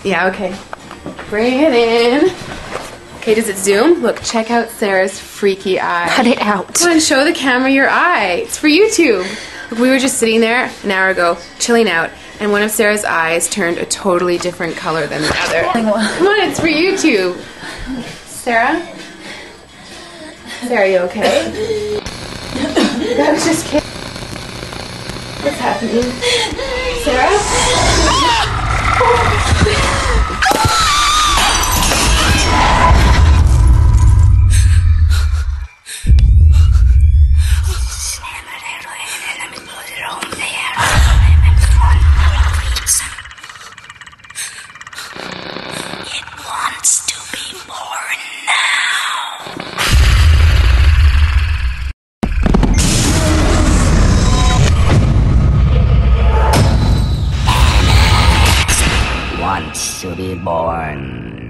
Yeah, okay. Bring it in. Okay, does it zoom? Look, check out Sarah's freaky eye. Cut it out. Come on, show the camera your eye. It's for YouTube. Look, we were just sitting there an hour ago, chilling out, and one of Sarah's eyes turned a totally different color than the other. Come on, it's for YouTube. Sarah? Sarah, you okay? I was just kidding. What's happening? Sarah? It wants to be born now. Wants to be born